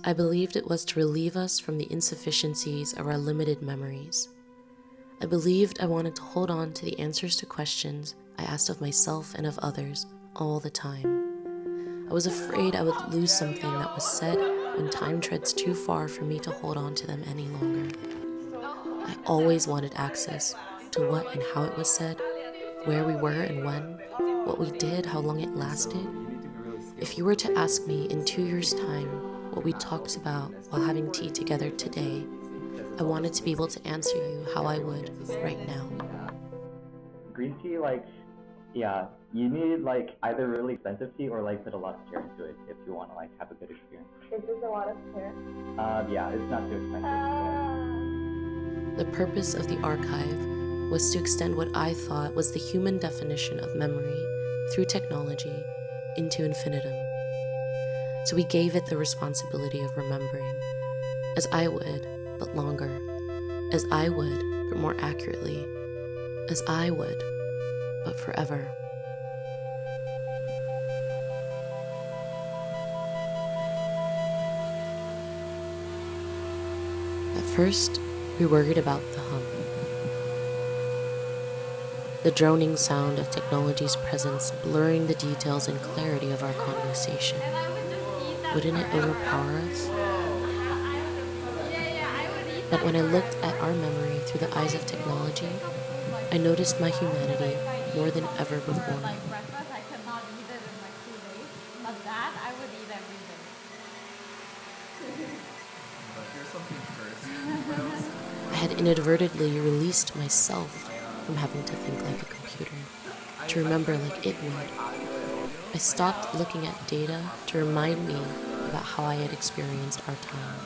I believed it was to relieve us from the insufficiencies of our limited memories. I believed I wanted to hold on to the answers to questions I asked of myself and of others all the time. I was afraid I would lose something that was said when time treads too far for me to hold on to them any longer. I always wanted access to what and how it was said, where we were and when, what we did, how long it lasted. If you were to ask me in 2 years' time what we talked about while having tea together today, I wanted to be able to answer you how I would right now. Green tea, yeah, you need either really expensive tea or put a lot of care into it if you want to have a good experience. Is this a lot of care? Yeah, it's not too expensive. The purpose of the archive was to extend what I thought was the human definition of memory through technology into infinitum. So we gave it the responsibility of remembering, as I would, but longer, as I would, but more accurately, as I would, but forever. At first, we worried about the hum. The droning sound of technology's presence blurring the details and clarity of our conversation. Wouldn't it overpower us? But when I looked at our memory through the eyes of technology, I noticed my humanity more than ever before. Like breakfast, I cannot eat it in 2 days, but that I would eat every day. But here's something first. I had inadvertently released myself from having to think like a computer, to remember like it would. I stopped looking at data to remind me about how I had experienced our time.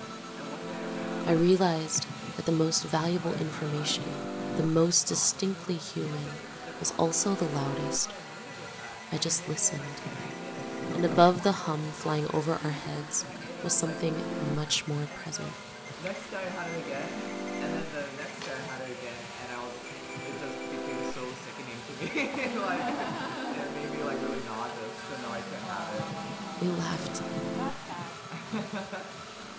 I realized that the most valuable information, the most distinctly human, was also the loudest. I just listened. And above the hum flying over our heads was something much more present. Next guy had it again, and then the next guy had it again, and it just became so sickening to me. It made me really nauseous, so now I can't have it. We laughed.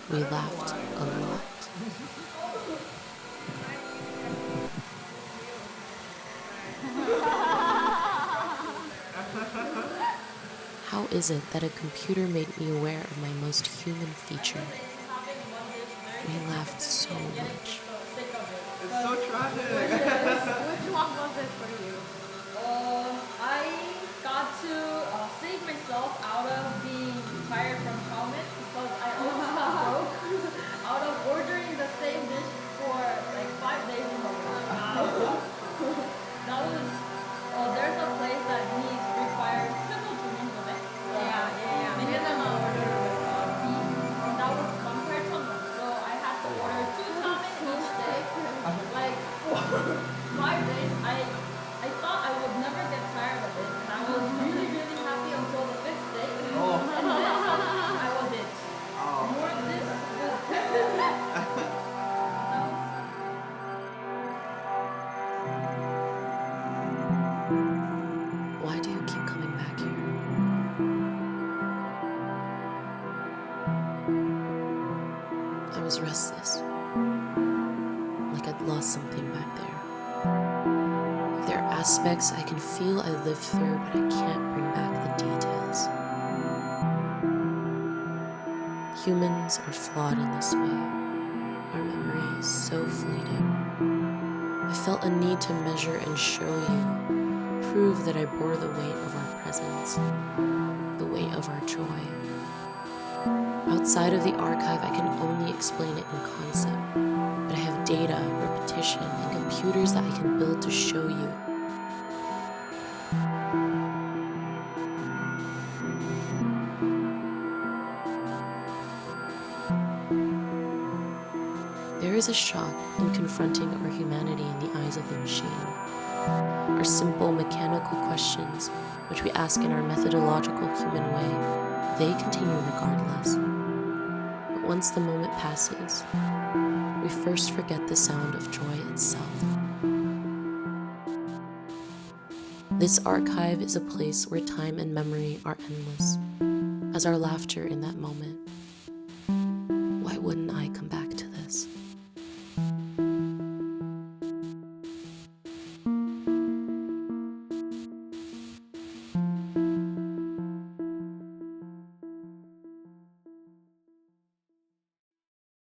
We laughed a lot. How is it that a computer made me aware of my most human feature? We laughed so much. It's so tragic. Which one was it for you? I got to save myself out of being fired from Comet because I almost got broke out of ordering the same dish for 5 days in a row. That was, there's a place that requires triple to mingle it. Minimum order fee. And that was 1 person. So I had to order 2 ramen each day. For 5 days, I thought I would never get tired of it. And I was really, really happy until the 5th day. And then I was it. More of this. Why do you keep coming back here? I was restless, like I'd lost something back there. Like there are aspects I can feel I lived through, but I can't bring back the details. Humans are flawed in this way. Our memory is so fleeting. I felt a need to measure and show you, prove that I bore the weight of our presence, the weight of our joy. Outside of the archive, I can only explain it in concept, but I have data, repetition, and computers that I can build to show you. There is a shock in confronting our humanity in the eyes of the machine. Our simple mechanical questions, which we ask in our methodological human way, they continue regardless. But once the moment passes, we first forget the sound of joy itself. This archive is a place where time and memory are endless, as our laughter in that moment.